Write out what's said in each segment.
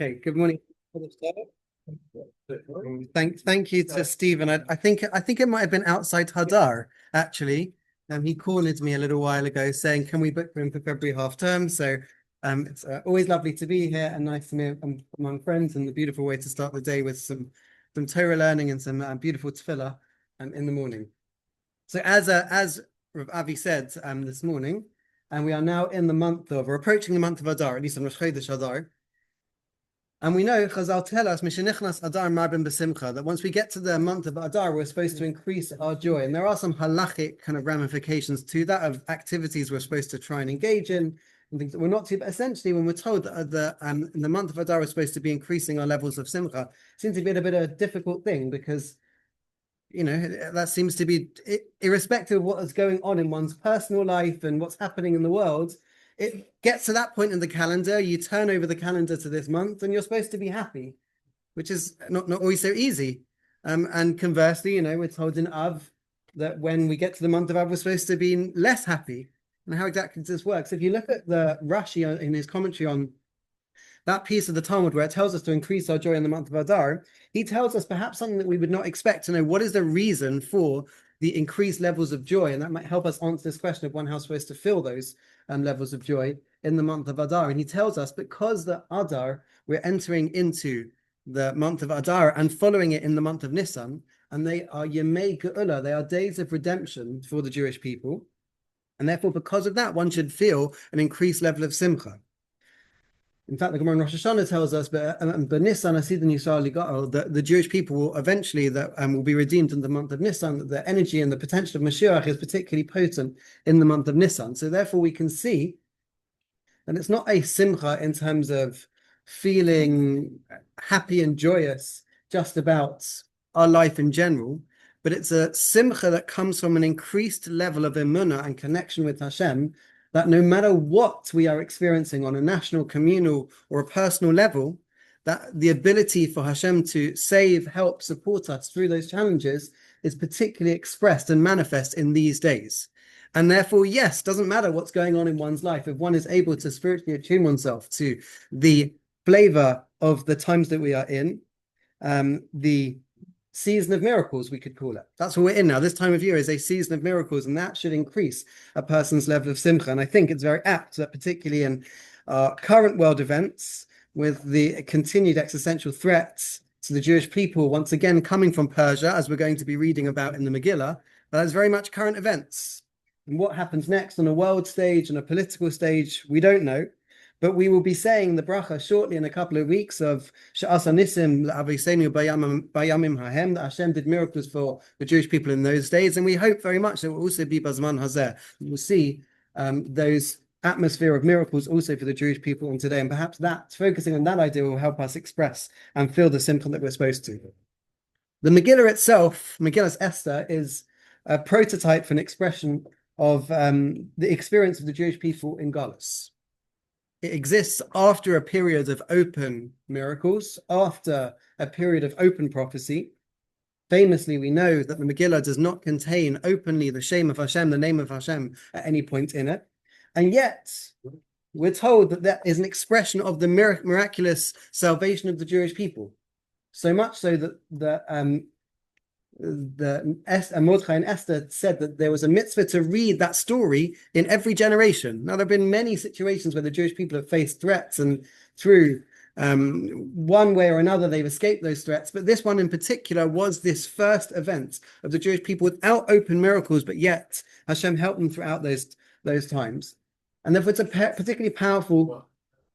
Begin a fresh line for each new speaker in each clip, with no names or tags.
Okay, good morning. Thank you to Stephen. I think it might have been outside Hadar, actually. He cornered me a little while ago saying, can we book him for February half term? So it's always lovely to be here and nice to be among friends, and a beautiful way to start the day with some Torah learning and some beautiful tefillah in the morning. So as Rav Avi said this morning, and we are now in the month of, or approaching the month of Adar, at least on Rosh Chodesh Adar. And we know Chazal tell us Mishenichnas Adar Marbin B'Simcha, that once we get to the month of Adar, we're supposed to increase our joy. And there are some halachic kind of ramifications to that, of activities we're supposed to try and engage in and things that we're not to. But essentially, when we're told that in the month of Adar we're supposed to be increasing our levels of Simcha, it seems to be a bit of a difficult thing, because that seems to be, irrespective of what is going on in one's personal life and what's happening in the world, it gets to that point in the calendar, you turn over the calendar to this month and you're supposed to be happy, which is not always so easy. And conversely, we're told in Av that when we get to the month of Av, we're supposed to be less happy. And how exactly does this work? So if you look at the Rashi in his commentary on that piece of the Talmud where it tells us to increase our joy in the month of Adar, he tells us perhaps something that we would not expect, to know what is the reason for the increased levels of joy. And that might help us answer this question of how we're supposed to fill those levels of joy in the month of Adar. And he tells us because the Adar, we're entering into the month of Adar and following it in the month of Nisan, and they are Yemei Geula, they are days of redemption for the Jewish people. And therefore, because of that, one should feel an increased level of simcha. In fact, the Gemara in Rosh Hashanah tells us, that the Jewish people will eventually will be redeemed in the month of Nisan. That the energy and the potential of Mashiach is particularly potent in the month of Nisan. So therefore, we can see that it's not a simcha in terms of feeling happy and joyous just about our life in general, but it's a simcha that comes from an increased level of emunah and connection with Hashem, that no matter what we are experiencing on a national, communal, or a personal level, that the ability for Hashem to save, help, support us through those challenges is particularly expressed and manifest in these days. And therefore, yes, doesn't matter what's going on in one's life, if one is able to spiritually attune oneself to the flavor of the times that we are in, the season of miracles, we could call it. That's what we're in now. This time of year is a season of miracles, and that should increase a person's level of simcha. And I think it's very apt that, particularly in current world events, with the continued existential threats to the Jewish people, once again coming from Persia, as we're going to be reading about in the Megillah, that is very much current events. And what happens next on a world stage, on a political stage, we don't know. But we will be saying the bracha shortly in a couple of weeks of Sha'as Nisim L'Avisenu Bayamim Hahem, that Hashem did miracles for the Jewish people in those days, and we hope very much that it will also be Bazman Hazeh. We will see those atmosphere of miracles also for the Jewish people in today, and perhaps that, focusing on that idea, will help us express and feel the simcha that we're supposed to. The Megillah itself, Megillah Esther, is a prototype for an expression of the experience of the Jewish people in Galus. It exists after a period of open miracles, after a period of open prophecy. Famously, we know that the Megillah does not contain openly the Shem of Hashem, the name of Hashem, at any point in it. And yet, we're told that that is an expression of the miraculous salvation of the Jewish people. So much so that Mordechai and Esther said that there was a mitzvah to read that story in every generation. Now, there have been many situations where the Jewish people have faced threats, and through one way or another, they've escaped those threats. But this one in particular was this first event of the Jewish people without open miracles, but yet Hashem helped them throughout those times. And therefore, it's a particularly powerful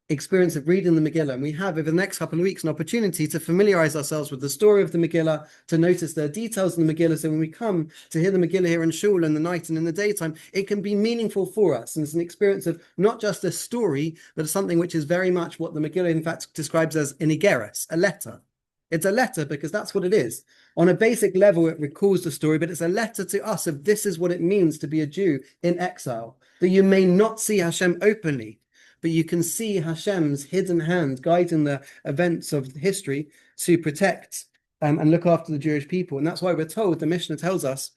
experience of reading the Megillah. And we have, over the next couple of weeks, an opportunity to familiarize ourselves with the story of the Megillah, to notice the details in the Megillah. So when we come to hear the Megillah here in shul in the night and in the daytime, it can be meaningful for us. And it's an experience of not just a story, but something which is very much what the Megillah, in fact, describes as an igeres, a letter. It's a letter because that's what it is. On a basic level, it recalls the story, but it's a letter to us of this is what it means to be a Jew in exile, that you may not see Hashem openly, but you can see Hashem's hidden hand guiding the events of history to protect and look after the Jewish people. And that's why we're told, the Mishnah tells us,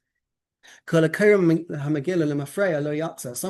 someone,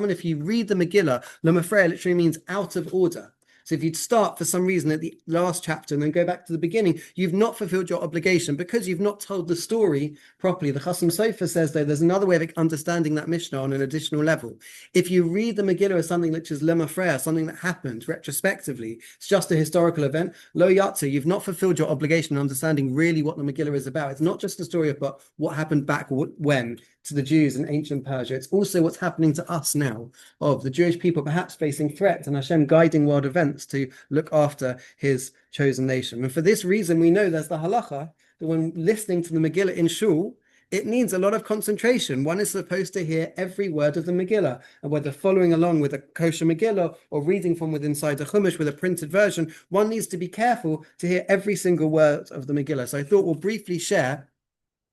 if you read the Megillah, lemafreya literally means out of order. So if you'd start for some reason at the last chapter and then go back to the beginning, you've not fulfilled your obligation because you've not told the story properly. The Chasam Sofer says, though, there's another way of understanding that Mishnah on an additional level. If you read the Megillah as something which is lemafreya, something that happened retrospectively, it's just a historical event, lo yatzu, you've not fulfilled your obligation in understanding really what the Megillah is about. It's not just a story about what happened back when to the Jews in ancient Persia. It's also what's happening to us now, of the Jewish people perhaps facing threats and Hashem guiding world events to look after his chosen nation. And for this reason, we know there's the halacha that when listening to the Megillah in shul, it needs a lot of concentration. One is supposed to hear every word of the Megillah, and whether following along with a kosher Megillah or reading from within inside the Chumash with a printed version, one needs to be careful to hear every single word of the Megillah. So I thought we'll briefly share,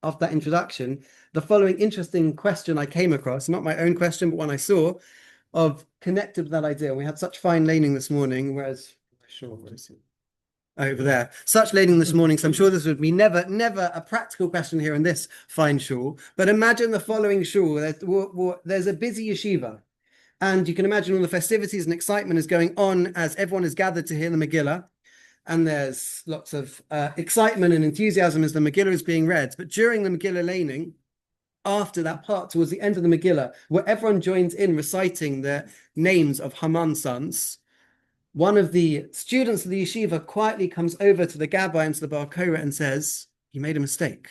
after that introduction, the following interesting question I came across, not my own question, but one I saw, of connected with that idea. We had such fine laning this morning, whereas, sure, what is it? Over there, such laning this morning, so I'm sure this would be never a practical question here in this fine shul. But imagine the following shul. There's a busy yeshiva, and you can imagine all the festivities and excitement is going on as everyone is gathered to hear the Megillah. And there's lots of excitement and enthusiasm as the Megillah is being read. But during the Megillah laning, after that part, towards the end of the Megillah, where everyone joins in reciting the names of Haman's sons, one of the students of the yeshiva quietly comes over to the Gabbai and to the Bar Korah and says, "You made a mistake.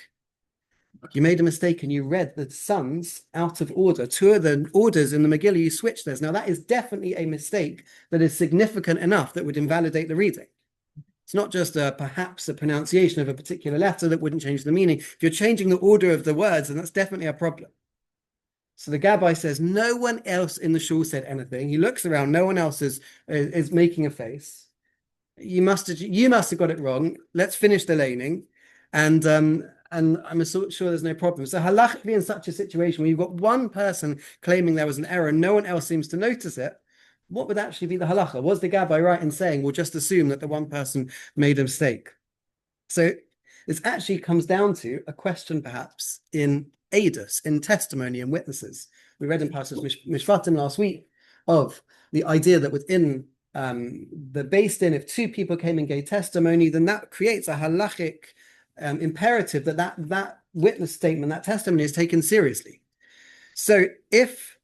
You made a mistake and you read the sons out of order. Two of the orders in the Megillah, you switched those. Now, that is definitely a mistake that is significant enough that would invalidate the reading. It's not just perhaps a pronunciation of a particular letter that wouldn't change the meaning. If you're changing the order of the words, then that's definitely a problem." So the Gabbai says, no one else in the shul said anything. He looks around, no one else is making a face. You must have got it wrong. Let's finish the laning. And I'm sure there's no problem. So halachically, in such a situation where you've got one person claiming there was an error, no one else seems to notice it, what would actually be the halacha? Was the Gabbai right in saying, we'll just assume that the one person made a mistake? So this actually comes down to a question perhaps in Edus, in testimony and witnesses. We read in Parshas Mishpatim last week of the idea that within the Beis Din, if two people came and gave testimony, then that creates a halachic imperative that witness statement, that testimony is taken seriously. So if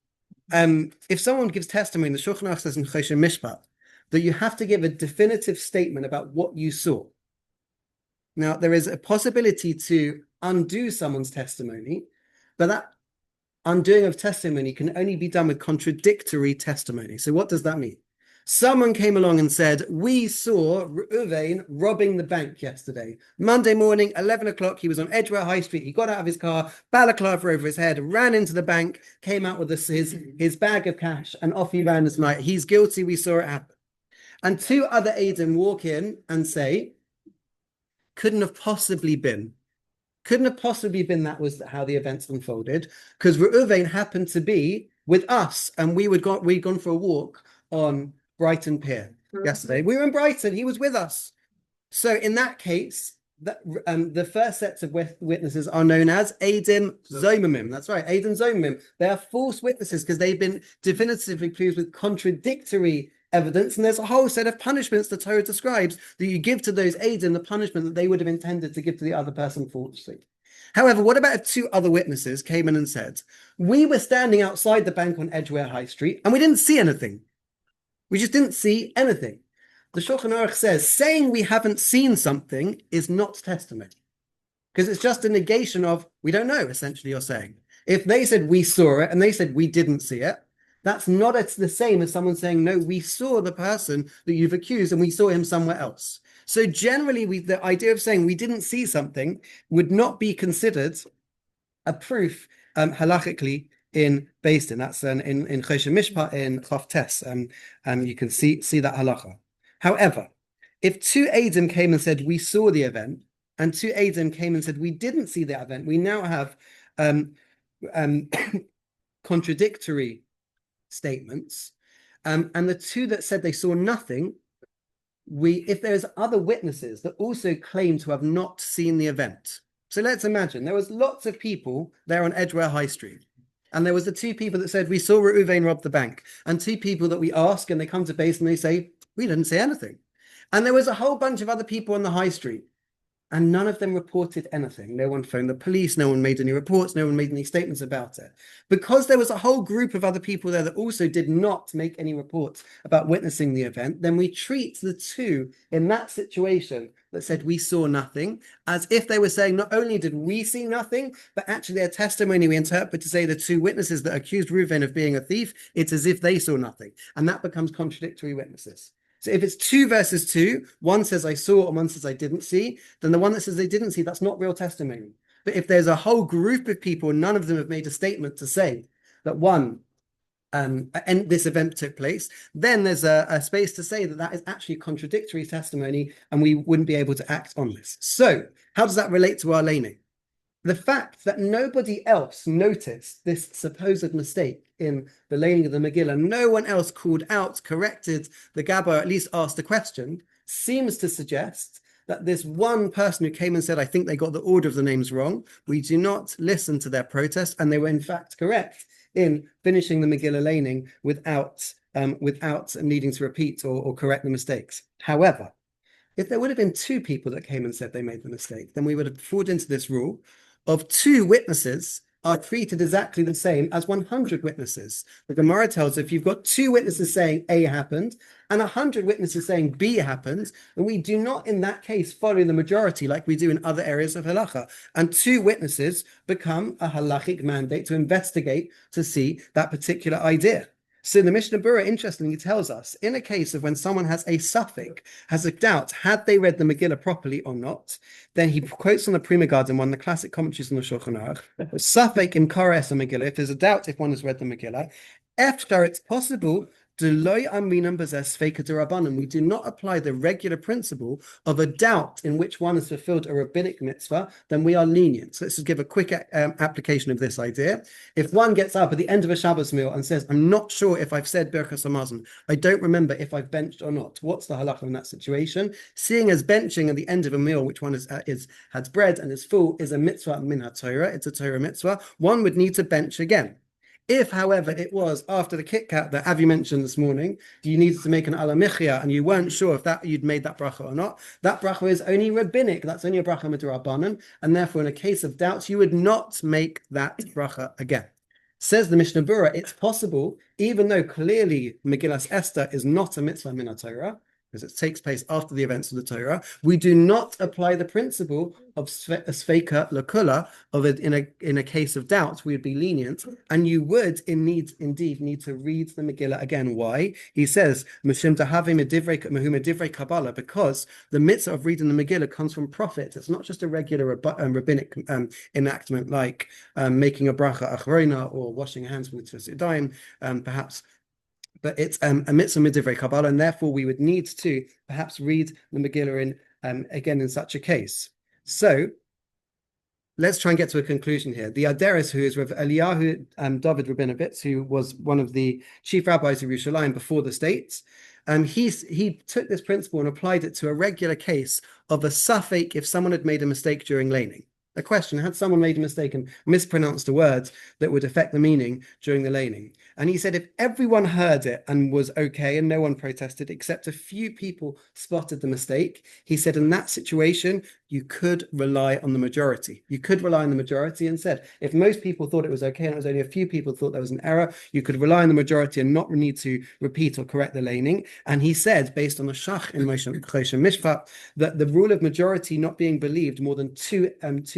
someone gives testimony, the Shulchan Aruch says in Choshen Mishpat that you have to give a definitive statement about what you saw. Now, there is a possibility to undo someone's testimony, but that undoing of testimony can only be done with contradictory testimony. So what does that mean? Someone came along and said, we saw Reuven robbing the bank yesterday. Monday morning, 11 o'clock, he was on Edgware High Street. He got out of his car, balaclava over his head, ran into the bank, came out with his bag of cash, and off he ran this night. He's guilty. We saw it happen. And two other Eidim walk in and say, couldn't have possibly been that was how the events unfolded, because Reuven happened to be with us, and we'd gone for a walk on Brighton Pier yesterday. We were in Brighton, he was with us. So in that case, the first sets of witnesses are known as Eidim Zomimim. That's right, Eidim Zomimim. They are false witnesses because they've been definitively proved with contradictory evidence, and there's a whole set of punishments the Torah describes that you give to those Eidim, the punishment that they would have intended to give to the other person falsely. However, what about if two other witnesses came in and said, we were standing outside the bank on Edgware High Street and we didn't see anything. We just didn't see anything. The Shulchan Aruch says saying we haven't seen something is not testimony, because it's just a negation of we don't know, essentially you're saying. If they said we saw it and they said we didn't see it, that's not the same as someone saying, no, we saw the person that you've accused and we saw him somewhere else. So generally, the idea of saying we didn't see something would not be considered a proof halachically in Beis Din. That's in Choshen Mishpat in Chof Tes, and you can see that halacha. However, if two Eidim came and said we saw the event, and two Eidim came and said we didn't see the event, we now have contradictory statements, and the two that said they saw nothing, if there's other witnesses that also claim to have not seen the event. So let's imagine there was lots of people there on Edgware High Street, and there was the two people that said we saw Reuven rob the bank, and two people that we ask and they come to base and they say We didn't say anything. And there was a whole bunch of other people on the high street, and none of them reported anything. No one phoned the police, no one made any reports, no one made any statements about it. Because there was a whole group of other people there that also did not make any reports about witnessing the event, then we treat the two in that situation that said we saw nothing as if they were saying not only did we see nothing, but actually their testimony we interpret to say the two witnesses that accused Reuven of being a thief, it's as if they saw nothing. And that becomes contradictory witnesses. So if it's 2 versus 2, one says I saw and one says I didn't see, then the one that says they didn't see, that's not real testimony. But if there's a whole group of people, none of them have made a statement to say that and this event took place, then there's a space to say that that is actually contradictory testimony and we wouldn't be able to act on this. So how does that relate to our laning? The fact that nobody else noticed this supposed mistake in the laning of the Megillah, no one else called out, corrected the Gabba, or at least asked a question, seems to suggest that this one person who came and said, I think they got the order of the names wrong, we do not listen to their protest, and they were in fact correct in finishing the Megillah laning without needing to repeat or correct the mistakes. However, if there would have been 2 people that came and said they made the mistake, then we would have fallen into this rule of 2 witnesses are treated exactly the same as 100 witnesses. The Gemara tells if you've got 2 witnesses saying A happened and 100 witnesses saying B happened, and we do not in that case follow the majority like we do in other areas of halacha. And 2 witnesses become a halachic mandate to investigate to see that particular idea. So the Mishnah Berurah, interestingly, tells us, in a case of when someone has a suffix, has a doubt, had they read the Megillah properly or not, then he quotes on the Prima Garden one, the classic commentaries on the Shulchan Aruch, suffix in Kores a Megillah, if there's a doubt if one has read the Megillah, after it's possible, we do not apply the regular principle of a doubt in which one has fulfilled a rabbinic mitzvah, then we are lenient. So let's just give a quick application of this idea. If one gets up at the end of a Shabbos meal and says, I'm not sure if I've said Birkas Hamazon, I don't remember if I've benched or not. What's the halacha in that situation? Seeing as benching at the end of a meal, which one has bread and is full, is a mitzvah min ha-Torah, it's a Torah mitzvah, one would need to bench again. If, however, it was after the Kit Kat that Avi mentioned this morning, you needed to make an alamichia and you weren't sure if that you'd made that bracha or not, that bracha is only rabbinic, that's only a bracha midrabanan, and therefore in a case of doubt, you would not make that bracha again. Says the Mishnah Berurah, it's possible, even though clearly Megillas Esther is not a mitzvah min ha-Torah, because it takes place after the events of the Torah, we do not apply the principle of sveika lakula, of it in a case of doubt, we would be lenient, and you would indeed need to read the Megillah again. Why? He says, because the mitzvah of reading the Megillah comes from prophet. It's not just a regular rabbinic enactment like making a bracha achrona or washing hands with tzedayim, perhaps. But it's a mitzvah midivrei Kabbalah, and therefore we would need to perhaps read the Megillah again in such a case. So let's try and get to a conclusion here. The Aderes, who is Rav Eliyahu David Rabinovitz, who was one of the chief rabbis of Yerushalayim before the states, he took this principle and applied it to a regular case of a suffix if someone had made a mistake during laning. A question, had someone made a mistake and mispronounced a word that would affect the meaning during the laning? And he said if everyone heard it and was okay and no one protested except a few people spotted the mistake, he said in that situation, you could rely on the majority. You could rely on the majority and said, if most people thought it was okay and it was only a few people thought there was an error, you could rely on the majority and not need to repeat or correct the laning. And he said, based on the Shach in Moshe Mishpat, that the rule of majority not being believed more than two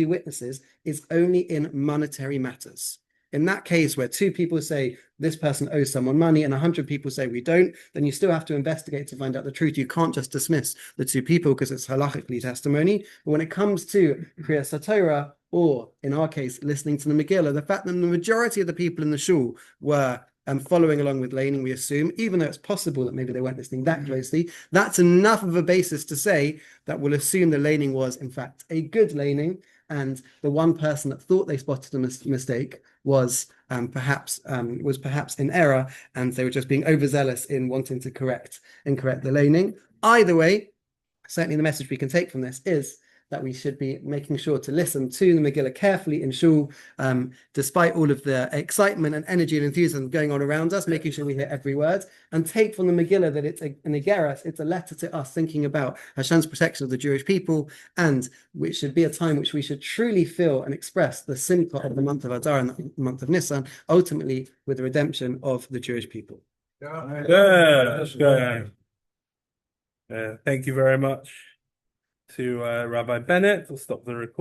witnesses is only in monetary matters. In that case, where 2 people say this person owes someone money and 100 people say we don't, then you still have to investigate to find out the truth. You can't just dismiss the 2 people because it's halachically testimony. But when it comes to Kriyas HaTorah, or in our case, listening to the Megillah, the fact that the majority of the people in the shul were following along with laning, we assume, even though it's possible that maybe they weren't listening that closely, that's enough of a basis to say that we'll assume the laning was, in fact, a good laning, and the one person that thought they spotted a mistake was perhaps in error, and they were just being overzealous in wanting to correct the laning. Either way, certainly the message we can take from this is that we should be making sure to listen to the Megillah carefully in shul, despite all of the excitement and energy and enthusiasm going on around us, making sure we hear every word, and take from the Megillah that it's an igeres, it's a letter to us thinking about Hashem's protection of the Jewish people, and which should be a time which we should truly feel and express the simcha of the month of Adar and the month of Nisan, ultimately with the redemption of the Jewish people.
Good. Thank you very much to Rabbi Bennett. We'll stop the recording.